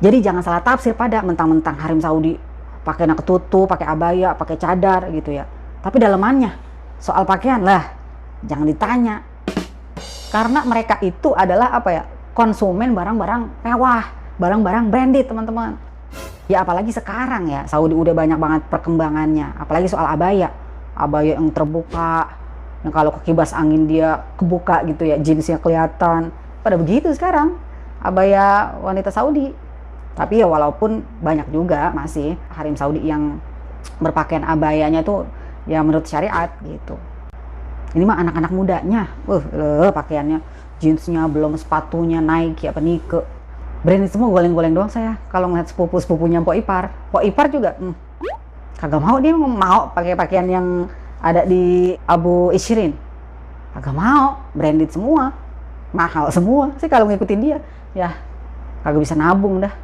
Jadi jangan salah tafsir pada mentang-mentang harem Saudi pakainya ketutup, pakai abaya, pakai cadar gitu ya. Tapi dalemannya soal pakaian lah jangan ditanya. Karena mereka itu adalah apa ya? Konsumen barang-barang mewah, barang-barang branded, teman-teman. Ya apalagi sekarang ya, Saudi udah banyak banget perkembangannya. Apalagi soal abaya. Abaya yang terbuka, yang kalau kekibas angin dia kebuka gitu ya, jeansnya kelihatan. Pada begitu sekarang abaya wanita Saudi. Tapi ya walaupun banyak juga masih harem Saudi yang berpakaian abayanya tuh ya menurut syariat gitu. Ini mah anak-anak mudanya, pakaiannya, jeansnya belum, sepatunya Nike apa Nike. Brand semua goleng-goleng doang saya. Kalau ngeliat sepupu-sepupunya Mpok Ipar juga, kagak mau, dia mau pakai pakaian yang ada di Abu Ishirin. Kagak mau, branded semua, mahal semua. Sih kalau ngikutin dia, ya kagak bisa nabung dah.